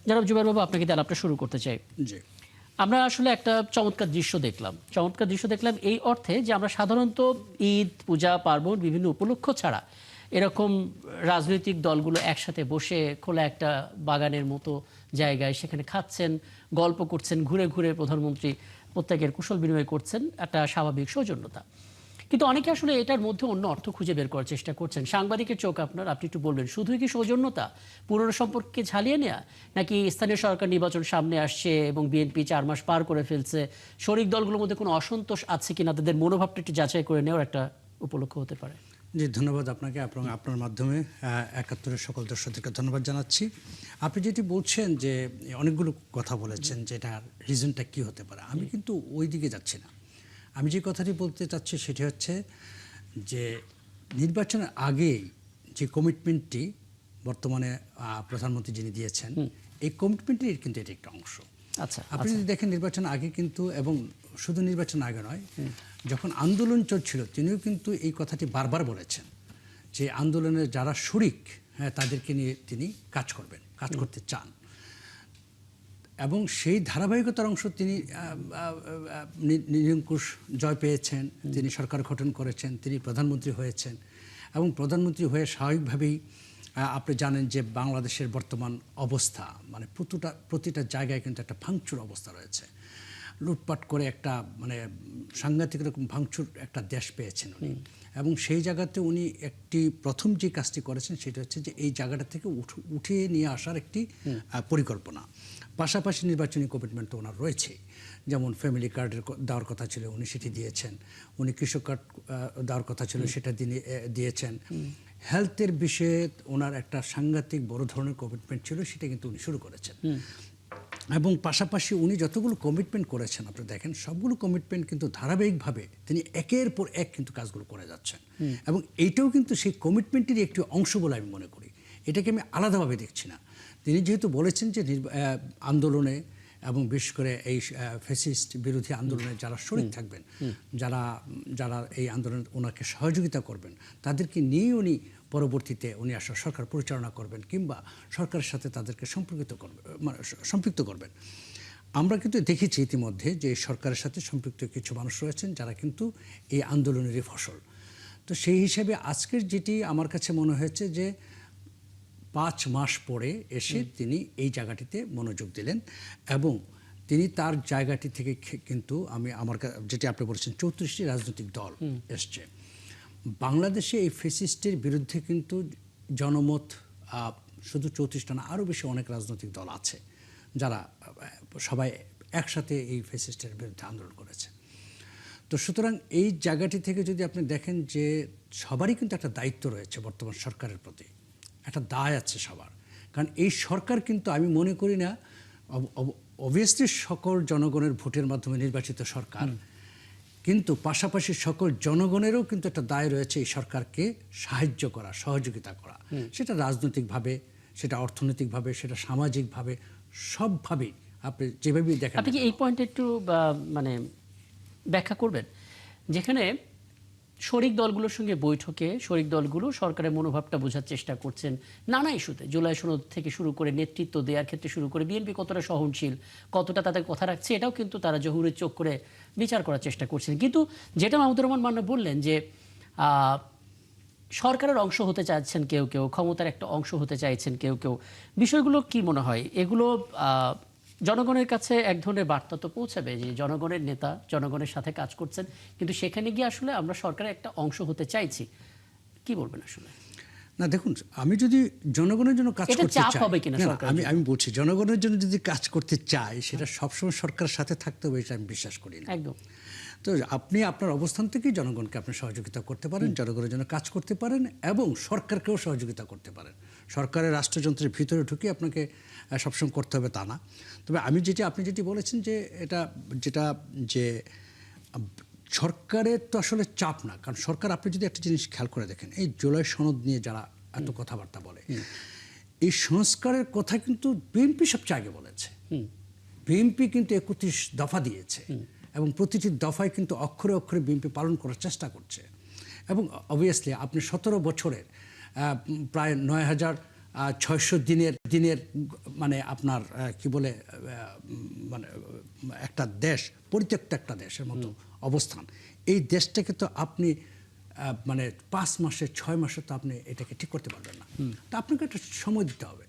জনাব জুবাইর বাবু, আপনাকে দিয়ে আলাপটা শুরু করতে চাই। জি। আমরা আসলে একটা চমৎকার দৃশ্য দেখলাম এই অর্থে যে আমরা সাধারণত ঈদ, পূজা, পার্বণ বিভিন্ন উপলক্ষ ছাড়া এরকম রাজনৈতিক দলগুলো একসাথে বসে খোলা একটা বাগানের মতো জায়গায় সেখানে খাচ্ছেন, গল্প করছেন, ঘুরে ঘুরে প্রধানমন্ত্রী প্রত্যেকের কুশল বিনিময় করছেন, একটা স্বাভাবিক সৌজন্যতা। কিন্তু অনেকে আসলে এটার মধ্যে অন্য অর্থ খুঁজে বের করার চেষ্টা করছেন। সাংবাদিকের চোখ আপনি একটু বলবেন, শুধুই কি সৌজন্যতা, পুরনো সম্পর্ককে ঝালিয়ে নেওয়া, নাকি স্থানীয় সরকার নির্বাচন সামনে আসছে এবং বিএনপি 4 মাস পার করে ফেলছে, শরিক দলগুলোর মধ্যে কোনো অসন্তোষ আছে কিনা তাদের মনোভাবটা একটু যাচাই করে নেওয়ার একটা উপলক্ষ হতে পারে? জি, ধন্যবাদ আপনাকে। আপনার মাধ্যমে ৭১-এর সকল দর্শকদেরকে ধন্যবাদ জানাচ্ছি। আপনি যেটি বলছেন যে অনেকগুলো কথা বলেছেন যে এটার রিজনটা কী হতে পারে, আমি কিন্তু ওই দিকে যাচ্ছি না। আমি যে কথাটি বলতে চাচ্ছি সেটি হচ্ছে যে নির্বাচনের আগেই যে কমিটমেন্টটি বর্তমানে প্রধানমন্ত্রী যিনি দিয়েছেন, এই কমিটমেন্টের কিন্তু এটি একটা অংশ। আচ্ছা, আপনি যদি দেখেন নির্বাচন আগে কিন্তু, এবং শুধু নির্বাচন আগে নয়, যখন আন্দোলন চলছিল তিনিও কিন্তু এই কথাটি বারবার বলেছেন যে আন্দোলনের যারা শরিক, হ্যাঁ, তাদেরকে নিয়ে তিনি কাজ করতে চান। এবং সেই ধারাবাহিকতার অংশ তিনি নিরঙ্কুশ জয় পেয়েছেন, তিনি সরকার গঠন করেছেন, তিনি প্রধানমন্ত্রী হয়েছেন। এবং প্রধানমন্ত্রী হয়ে স্বাভাবিকভাবেই আপনি জানেন যে বাংলাদেশের বর্তমান অবস্থা, মানে প্রতিটা জায়গায় কিন্তু একটা ভাঙচুর অবস্থা রয়েছে। লুটপাট করে একটা মানে সাংঘাতিক রকম ভাঙচুর একটা দেশ পেয়েছেন উনি। এবং সেই জায়গাতে উনি প্রথম যে কাজটি করেছেন সেটা হচ্ছে যে এই জায়গাটা থেকে উঠিয়ে নিয়ে আসার একটি পরিকল্পনা। পাশাপাশি নির্বাচনী কমিটমেন্ট তো ওনার রয়েছে, যেমন ফ্যামিলি কার্ডের দেওয়ার কথা ছিল, উনি সেটি দিয়েছেন। উনি কৃষক কার্ড দেওয়ার কথা ছিল, সেটা দিয়েছেন। হেলথের বিষয়ে ওনার একটা সাংঘাতিক বড় ধরনের কমিটমেন্ট ছিল, সেটা কিন্তু উনি শুরু করেছেন। এবং পাশাপাশি উনি যতগুলো কমিটমেন্ট করেছেন আপনি দেখেন, সবগুলো কমিটমেন্ট কিন্তু ধারাবাহিকভাবে তিনি একের পর এক কিন্তু কাজগুলো করে যাচ্ছেন। এবং এইটাও কিন্তু সেই কমিটমেন্টেরই একটি অংশ বলে আমি মনে করি, এটাকে আমি আলাদাভাবে দেখছি না। তিনি যেহেতু বলেছেন যে আন্দোলনে এবং বিশেষ করে এই ফ্যাসিস্ট বিরোধী আন্দোলনে যারা শরিক থাকবেন, যারা এই আন্দোলনে ওনাকে সহযোগিতা করবেন, তাদেরকে নিয়ে উনি পরবর্তীতে উনি আসলে সরকার পরিচালনা করবেন কিংবা সরকারের সাথে তাদেরকে সম্পৃক্ত করবেন। আমরা কিন্তু দেখেছি ইতিমধ্যে যে সরকারের সাথে সম্পৃক্ত কিছু মানুষ রয়েছেন যারা কিন্তু এই আন্দোলনেরই ফসল। তো সেই হিসাবে আজকের যেটি আমার কাছে মনে হয়েছে যে 5 মাস পরে এসে তিনি এই জায়গাটিতে মনোযোগ দিলেন এবং তিনি তার জায়গাটি থেকে কিন্তু যেটি আপনি বলেছেন 34টি রাজনৈতিক দল এসছে বাংলাদেশে। এই ফ্যাসিস্টের বিরুদ্ধে কিন্তু জনমত শুধু 34টা না, আরও বেশি অনেক রাজনৈতিক দল আছে যারা সবাই একসাথে এই ফ্যাসিস্টের বিরুদ্ধে আন্দোলন করেছে। তো সুতরাং এই জায়গাটি থেকে যদি আপনি দেখেন যে সবারই কিন্তু একটা দায়িত্ব রয়েছে বর্তমান সরকারের প্রতি, একটা দায় আছে সবার। কারণ এই সরকার কিন্তু আমি মনে করি না, অবভিয়াসলি সকল জনগণের ভোটের মাধ্যমে নির্বাচিত সরকার, কিন্তু পাশাপাশি সকল জনগণেরও কিন্তু একটা দায় রয়েছে এই সরকারকে সাহায্য করা, সহযোগিতা করা। সেটা রাজনৈতিকভাবে, সেটা অর্থনৈতিকভাবে, সেটা সামাজিকভাবে, সবভাবেই আপনি যেভাবেই দেখেন। আপনি কি এই পয়েন্টে একটু মানে ব্যাখ্যা করবেন, যেখানে শরিক দলগুলোর সঙ্গে বৈঠকে শরিক দলগুলো সরকারের মনোভাবটা বোঝার চেষ্টা করছেন নানা ইস্যুতে, জুলাই সনদ থেকে শুরু করে নেতৃত্ব দেওয়ার ক্ষেত্রে শুরু করে বিএনপি কতটা সহনশীল, কতটা তাদের কথা রাখছে, এটাও কিন্তু তারা জহুরের চোখ করে বিচার করার চেষ্টা করছেন। কিন্তু যেটা মাহমুদুর রহমান মান্না বললেন যে সরকারের অংশ হতে চাইছেন কেউ কেউ, ক্ষমতার একটা অংশ হতে চাইছেন কেউ কেউ, বিষয়গুলো কি মনে হয় এগুলো জনগণের কাছে এক ধরনের বার্তা তো পৌঁছাবে যে জনগণের নেতা জনগণের সাথে কাজ করছেন, কিন্তু সেখানে গিয়ে আসলে আমরা সরকারের একটা অংশ হতে চাইছি, কি বলবেন আসলে? না দেখুন, আমি যদি জনগণের জন্য কাজ করতে চাই, আমি বলছি জনগণের জন্য যদি কাজ করতে চাই, সেটা সবসময় সরকারের সাথে থাকতে হবে, এটা আমি বিশ্বাস করি না একদম। তো আপনি আপনার অবস্থান থেকেই জনগণকে আপনি সহযোগিতা করতে পারেন, জনগণের জন্য কাজ করতে পারেন এবং সরকারকেও সহযোগিতা করতে পারেন। সরকারের রাষ্ট্রযন্ত্রের ভিতরে ঢুকে আপনাকে সবসময় করতে হবে তা না। তবে আপনি যেটি বলেছেন যে যে সরকারের তো আসলে চাপ না, কারণ সরকার, আপনি যদি একটা জিনিস খেয়াল করে দেখেন, এই জুলাই সনদ নিয়ে যারা এত কথাবার্তা বলে, এই সংস্কারের কথা কিন্তু বিএনপি সবচেয়ে আগে বলেছে। বিএনপি কিন্তু 31 দফা দিয়েছে এবং প্রতিটি দফায় কিন্তু অক্ষরে অক্ষরে বিএনপি পালন করার চেষ্টা করছে। এবং অবভিয়াসলি আপনি 17 বছরের প্রায় 9,000 600 দিনের দিনের মানে আপনার কি বলে মানে একটা দেশ, পরিত্যক্ত একটা দেশের মতো অবস্থান। এই দেশটাকে তো আপনি মানে 5 মাসে 6 মাসে তো আপনি এটাকে ঠিক করতে পারবেন না। তো আপনাকে একটা সময় দিতে হবে।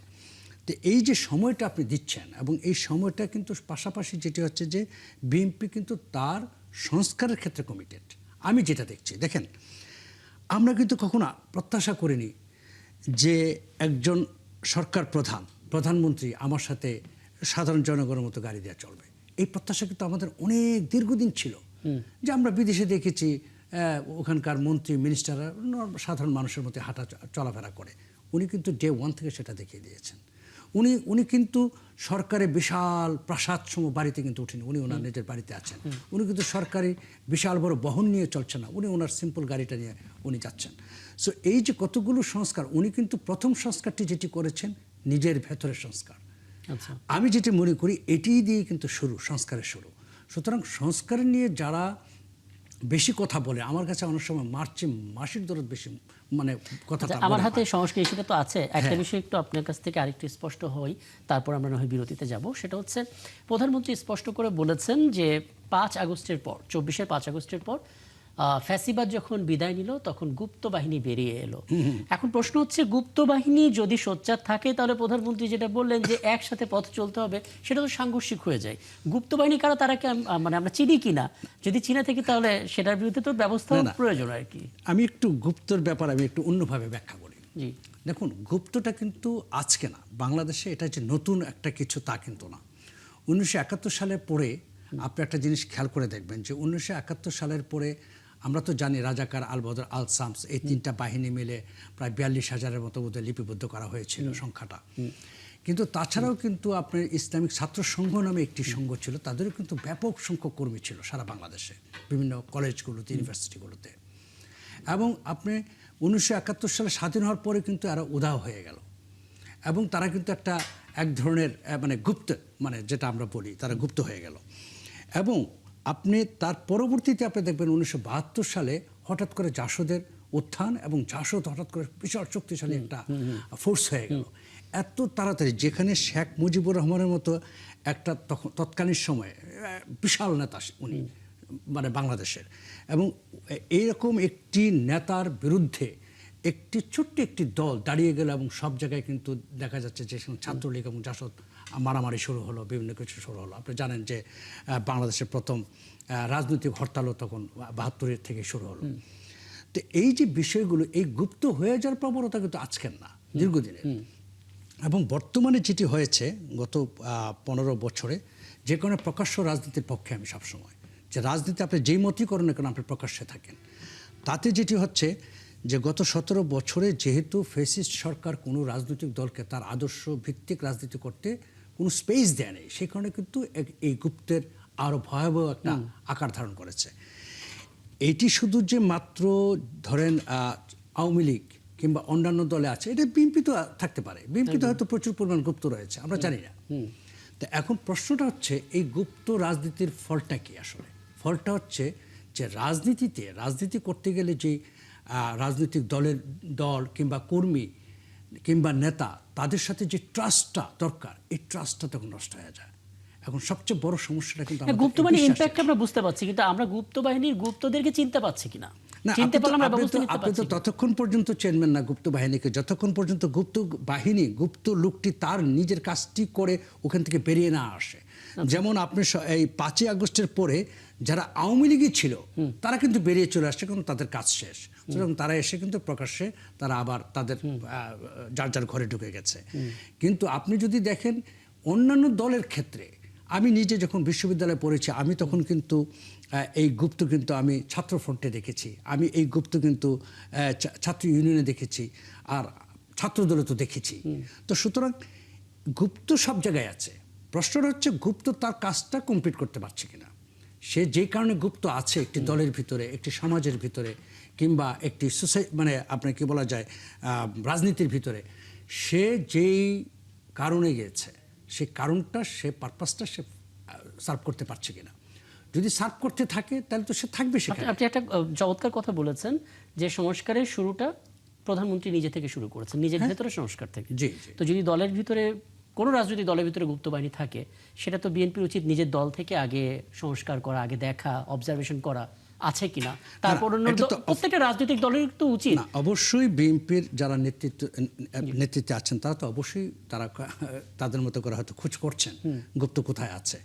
তো এই যে সময়টা আপনি দিচ্ছেন, এবং এই সময়টা কিন্তু পাশাপাশি যেটি হচ্ছে যে বিএনপি কিন্তু তার সংস্কারের ক্ষেত্রে কমিটেড। আমি যেটা দেখছি, দেখেন, আমরা কিন্তু কখনো প্রত্যাশা করিনি যে একজন সরকার প্রধানমন্ত্রী আমার সাথে সাধারণ জনগণের মতো গাড়ি দিয়ে চলবে। এই প্রত্যাশা কিন্তু আমাদের অনেক দীর্ঘদিন ছিল। যে আমরা বিদেশে দেখেছি ওখানকার মন্ত্রী মিনিস্টাররা সাধারণ মানুষের মতো হাঁটা চলাফেরা করে। উনি কিন্তু ডে 1 থেকে সেটা দেখিয়ে দিয়েছেন। উনি কিন্তু সরকারের বিশাল প্রাসাদ সম বাড়িতে কিন্তু উঠেনি, উনি ওনার নিজের বাড়িতে আছেন। উনি কিন্তু সরকারি বিশাল বড় বহন নিয়ে চলছেন না, উনি ওনার সিম্পল গাড়িটা নিয়ে উনি যাচ্ছেন। সো এই যে কতগুলো সংস্কার, উনি কিন্তু প্রথম সংস্কারটি যেটি করেছেন নিজের ভেতরের সংস্কার। আচ্ছা, আমি যেটি মনে করি এটি দিয়ে কিন্তু সংস্কারের শুরু। সুতরাং সংস্কার নিয়ে যারা বেশি কথা বলে, আমার কাছে অনেক সময় মাসির দরদ বেশি মানে কথাটা আমার হাতে সংস্কার ইস্যুটা তো আছে। একটা বিষয় একটু আপনার কাছ থেকে আরেকটু স্পষ্ট হই, তারপর আমরা নয় বিরতিতে যাব। সেটা হচ্ছে প্রধানমন্ত্রী স্পষ্ট করে বলেছেন যে 5 আগস্টের পর, 24-এর 5 আগস্টের পর ফ্যাসিবাদ যখন বিদায় নিল তখন গুপ্ত বাহিনী বেরিয়ে এলো। এখন প্রশ্ন হচ্ছে, গুপ্ত বাহিনী যদি সোচ্চার থাকে তাহলে প্রধানমন্ত্রী যেটা বললেন যে একসাথে পথ চলতে হবে, সেটা তো সাংঘর্ষিক হয়ে যায়। গুপ্ত বাহিনী কারো, তারা কি মানে আমরা চিনি কিনা? যদি চিনে থাকি তাহলে সেটার বিরুদ্ধে তো ব্যবস্থা প্রয়োজন আর কি। আমি একটু গুপ্তর ব্যাপার আমি একটু অন্যভাবে ব্যাখ্যা করি। জি, দেখুন, গুপ্তটা কিন্তু আজকে না, বাংলাদেশে এটা যে নতুন একটা কিছু তা কিন্তু না। 1971 সালের পরে আপনি একটা জিনিস খেয়াল করে দেখবেন যে 1971 সালের পরে আমরা তো জানি রাজাকার, আল বদর, আল শামস, এই 3টা বাহিনী মিলে প্রায় 42,000-এর মতো বোধহয় লিপিবদ্ধ করা হয়েছিল সংখ্যাটা। কিন্তু তাছাড়াও কিন্তু আপনার ইসলামিক ছাত্র সংঘ নামে একটি সংঘ ছিল, তাদেরও কিন্তু ব্যাপক সংখ্যক কর্মী ছিল সারা বাংলাদেশে, বিভিন্ন কলেজগুলোতে, ইউনিভার্সিটিগুলোতে। এবং আপনি 1971 সালে স্বাধীন হওয়ার পরে কিন্তু এরা উধাও হয়ে গেল, এবং তারা কিন্তু এক ধরনের মানে গুপ্ত, মানে যেটা আমরা বলি, তারা গুপ্ত হয়ে গেল। এবং আপনি তার পরবর্তীতে আপনি দেখবেন 1972 সালে হঠাৎ করে জাসদের উত্থান, এবং জাসদ হঠাৎ করে বিশাল শক্তিশালী একটা ফোর্স হয়ে গেল এত তাড়াতাড়ি, যেখানে শেখ মুজিবুর রহমানের মতো একটা তৎকালীন সময়ে বিশাল নেতা উনি, মানে বাংলাদেশের। এবং এইরকম একটি নেতার বিরুদ্ধে ছোট্ট একটি দল দাঁড়িয়ে গেল, এবং সব জায়গায় কিন্তু দেখা যাচ্ছে যে ছাত্রলীগ এবং জাসদ মারামারি শুরু হলো, বিভিন্ন কিছু শুরু হলো। আপনি জানেন যে বাংলাদেশের প্রথম রাজনৈতিক হরতালও তখন 72-এর থেকে শুরু হলো। তো এই যে বিষয়গুলো, এই গুপ্ত হয়ে যাওয়ার প্রবণতা কিন্তু আজকের না, দীর্ঘদিনের। এবং বর্তমানে যেটি হয়েছে গত 15 বছরে, যে কোনো প্রকাশ্য রাজনীতির পক্ষে আমি সবসময়, যে রাজনীতি আপনি যেই মতই করেন না কেন আপনি প্রকাশ্যে থাকেন। তাতে যেটি হচ্ছে যে গত 17 বছরে যেহেতু ফ্যাসিস্ট সরকার কোনো রাজনৈতিক দলকে তার আদর্শ ভিত্তিক রাজনীতি করতে কোনো স্পেস দেয় নেই, সেই কারণে কিন্তু এই গুপ্তের আরও ভয়াবহ একটা আকার ধারণ করেছে। এইটি শুধু যে মাত্র ধরেন আওয়ামী লীগ কিংবা অন্যান্য দলে আছে, এটা বিএনপি তো থাকতে পারে, বিএনপিতে হয়তো প্রচুর পরিমাণ গুপ্ত রয়েছে, আমরা জানি না। তো এখন প্রশ্নটা হচ্ছে, এই গুপ্ত রাজনীতির ফলটা কি? আসলে ফলটা হচ্ছে যে রাজনীতি করতে গেলে যে রাজনৈতিক দল কিংবা কর্মী কিংবা নেতা, তাদের সাথে যে ট্রাস্টটা দরকার, এই ট্রাস্টটা তখন নষ্ট হয়ে যায়। এখন সবচেয়ে বড় সমস্যাটা কিন্তু গুপ্ত বাহিনীর ইমপ্যাক্ট আমরা বুঝতে পারছি, কিন্তু আমরা গুপ্ত বাহিনীর গুপ্তদেরকে চিনতে পারছি কিনা? আপনি তো ততক্ষণ পর্যন্ত চেনবেন না গুপ্ত বাহিনীকে, যতক্ষণ পর্যন্ত গুপ্ত লোকটি তার নিজের কাজটি করে ওখান থেকে বেরিয়ে না আসে। যেমন আপনি এই 5 আগস্টের পরে যারা আওয়ামী লীগই ছিল তারা কিন্তু বেরিয়ে চলে আসছে, কারণ তাদের কাজ শেষ। সুতরাং তারা এসে কিন্তু প্রকাশ্যে তারা আবার তাদের যার যার ঘরে ঢুকে গেছে। কিন্তু আপনি যদি দেখেন অন্যান্য দলের ক্ষেত্রে, আমি নিজে যখন বিশ্ববিদ্যালয়ে পড়েছি, আমি তখন কিন্তু এই গুপ্ত কিন্তু আমি ছাত্র ফ্রন্টে দেখেছি, আমি এই গুপ্ত কিন্তু ছাত্র ইউনিয়নে দেখেছি, আর ছাত্র দলে তো দেখেছি। তো সুতরাং গুপ্ত সব জায়গায় আছে। প্রশ্নটা হচ্ছে গুপ্ত তার কাজটা কমপ্লিট করতে পারছে কিনা। সে যে কারণে গুপ্ত আছে একটি দলের ভিতরে, একটি সমাজের ভিতরে, কিংবা একটি মানে আপনার কি বলা যায় রাজনীতির ভিতরে, সে যেই কারণে গেছে সেই কারণটা, সে পারপাসটা সে সার্ভ করতে পারছে কিনা। যদি সার্ভ করতে থাকে তাহলে তো সে থাকবে সেখানে। আপনি একটা চমৎকার কথা বলেছেন যে সংস্কারের শুরুটা প্রধানমন্ত্রী নিজে থেকে শুরু করেছেন, নিজের ভেতরে সংস্কার থেকে। জি জি তো যদি দলের ভিতরে কোনো রাজনৈতিক দলের ভিতরে গুপ্ত বাহিনী থাকে, সেটা তো বিএনপির উচিত নিজের দল থেকে আগে সংস্কার করা, আগে দেখা, অবজারভেশন করা আছে কিনা। তারপর প্রত্যেকটা রাজনৈতিক দলের তো উচিত। না, অবশ্যই বিএনপির যারা নেতৃত্বে আছেন তারা তো অবশ্যই তাদের মতো করে হয়তো খোঁজ করছেন গুপ্ত কোথায় আছে,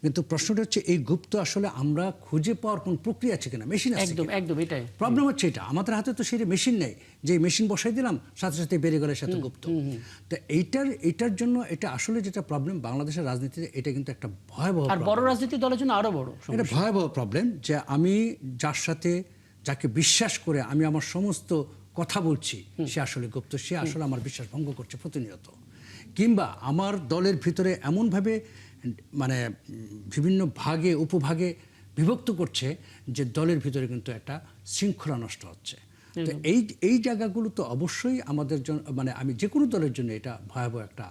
কিন্তু প্রশ্নটা হচ্ছে এই গুপ্ত আসলে আমরা খুঁজে পাওয়ার কোন প্রক্রিয়া আছে কিনা, মেশিন আছে একদম একদম এটাই প্রবলেম হচ্ছে। এটা আমাদের হাতে তো সেই মেশিন নেই যে মেশিন বসাই দিলাম সাথে সাথে বেরিয়ে গেলে সাথে গুপ্ত। তো এইটার জন্য এটা আসলে যেটা প্রবলেম বাংলাদেশের রাজনীতিতে, এটা কিন্তু একটা ভয়াবহ, আর বড় রাজনৈতিক দলের জন্য আরো বড় এটা ভয়াবহ প্রবলেম যে আমি যার সাথে যাকে বিশ্বাস করে আমি আমার সমস্ত কথা বলছি সে আসলে গুপ্ত, সে আসলে আমার বিশ্বাস ভঙ্গ করছে প্রতিনিয়ত, কিংবা আমার দলের ভিতরে এমনভাবে মানে বিভিন্ন ভাগে উপভাগে বিভক্ত করছে যে দলের ভিতরে কিন্তু একটা শৃঙ্খলা নষ্ট হচ্ছে। তো এই জায়গাগুলো তো অবশ্যই আমাদের জন্য, মানে আমি যে কোনো দলের জন্য এটা ভয়াবহ একটা,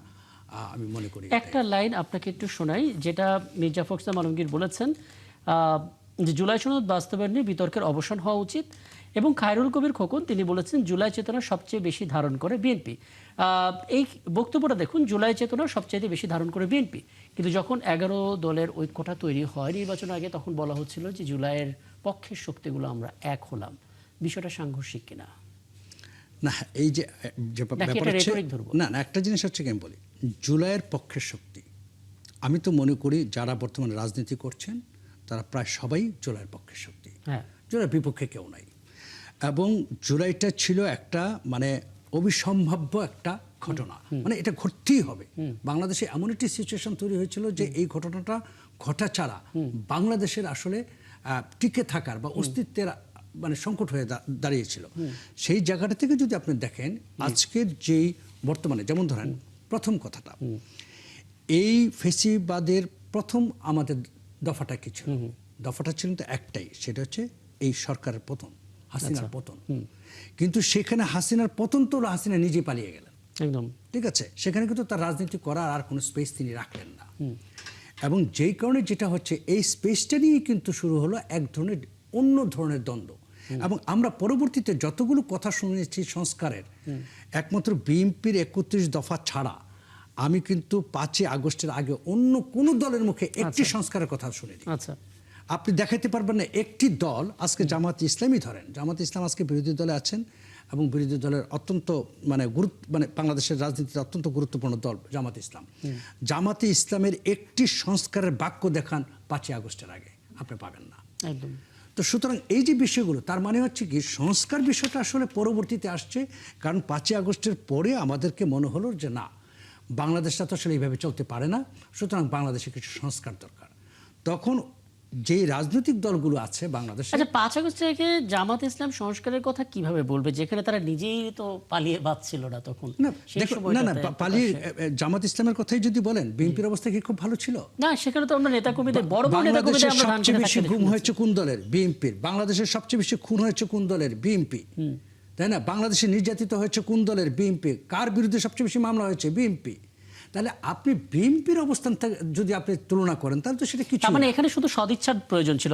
আমি মনে করি। একটা লাইন আপনাকে একটু শোনাই, যেটা মির্জা ফখরুল ইসলাম আলমগীর বলেছেন যে জুলাই সনদ বাস্তবায়ন নিয়ে বিতর্কের অবসান হওয়া উচিত, এবং খায়রুল কবির খোকন তিনি বলেছেন জুলাই চেতনা সবচেয়ে বেশি ধারণ করে বিএনপি। এই বক্তব্যটা দেখুন, জুলাই চেতনা সবচেয়ে বেশি ধারণ করে বিএনপি, কিন্তু যখন 11 দলের ঐক্যটা তৈরি হয় নির্বাচন আগে, তখন বলা হচ্ছিল যে জুলাইয়ের পক্ষের শক্তিগুলো আমরা এক হলাম। বিষয়টা সাংঘর্ষিক কিনা? না, এই যে ব্যাপার হচ্ছে, না একটা জিনিস হচ্ছে কি আমি বলি, জুলাইয়ের পক্ষের শক্তি আমি তো মনে করি যারা বর্তমানে রাজনীতি করছেন তারা প্রায় সবাই জুলাইয়ের পক্ষের শক্তি, জুলাইয়ের বিপক্ষে কেউ নাই। এবং জুলাইটা ছিল একটা মানে অবিসম্ভাব্য একটা ঘটনা, মানে এটা ঘটতেই হবে। বাংলাদেশে এমন একটি সিচুয়েশন তৈরি হয়েছিল যে এই ঘটনাটা ঘটা ছাড়া বাংলাদেশের আসলে টিকে থাকার বা অস্তিত্বের মানে সংকট হয়ে দাঁড়িয়েছিল। সেই জায়গাটা থেকে যদি আপনি দেখেন আজকের যেই বর্তমানে, যেমন ধরেন প্রথম কথাটা, এই ফেসিবাদের প্রথম আমাদের দফাটা কি ছিল? দফাটা ছিল তো একটাই, সেটা হচ্ছে এই সরকারের পতন, হাসিনার পতন। কিন্তু সেখানে হাসিনার পতন তো হাসিনা নিজে পালিয়ে গেলেন, একদম ঠিক আছে, সেখানে কিন্তু তার রাজনীতি করার আর কোনো স্পেস তিনি রাখলেন না। এবং যেই কারণে যেটা হচ্ছে এই স্পেসটা নিয়ে কিন্তু শুরু হলো এক ধরনের অন্য ধরনের দ্বন্দ্ব। এবং আমরা পরবর্তীতে যতগুলো কথা শুনেছি সংস্কারের, একমাত্র বিএনপির 31 দফা ছাড়া আমি কিন্তু 5ই আগস্টের আগে অন্য কোন দলের মুখে একটি সংস্কারের কথা শুনিনি। আচ্ছা, আপনি দেখাইতে পারবেন না একটি দল, আজকে জামাত ইসলামই ধরেন, জামাত ইসলাম আজকে বিরোধী দলে আছেন এবং বিরোধী দলের অত্যন্ত মানে মানে বাংলাদেশের রাজনীতিতে অত্যন্ত গুরুত্বপূর্ণ দল জামাত ইসলাম। জামাতে ইসলামের একটি সংস্কারের বাক্য দেখান 5ই আগস্টের আগে আপনি পাবেন না। একদম। তো সুতরাং এই যে বিষয়গুলো, তার মানে হচ্ছে কি সংস্কার বিষয়টা আসলে পরবর্তীতে আসছে, কারণ 5ই আগস্টের পরে আমাদেরকে মনে হলো যে না, বাংলাদেশটা তো আসলে এইভাবে চলতে পারে না, সুতরাং বাংলাদেশে কিছু সংস্কার দরকার। তখন যে রাজনৈতিক দলগুলো আছে বাংলাদেশে, আচ্ছা 5 আগস্ট থেকে জামাত ইসলাম সংস্কারের কথা কিভাবে বলবে, যেখানে তারা নিজেই তো পালিয়ে বাঁচছিল না তখন? না পালিয়ে জামাত ইসলামের কথাই যদি বলেন, বিএনপির অবস্থা কি খুব ভালো ছিল? না, সেখানে তো আমরা নেতা কর্মীদের বড় বড় নেতা কর্মীদের আমরা সবচেয়ে বেশি গুম হয়েছে কোন দলের? বিএনপির। বাংলাদেশের সবচেয়ে বেশি খুন হয়েছে কোন দলের? বিএনপি, তাই না? বাংলাদেশে নির্যাতিত হয়েছে কোন দলের? বিএনপি। কার বিরুদ্ধে সবচেয়ে বেশি মামলা হয়েছে? বিএনপি। তাহলে আপনি বিএনপির অবস্থান যদি আপনি তুলনা করেন তাহলে তো সেটা কিছু, মানে এখানে শুধু সদিচ্ছার প্রয়োজন ছিল।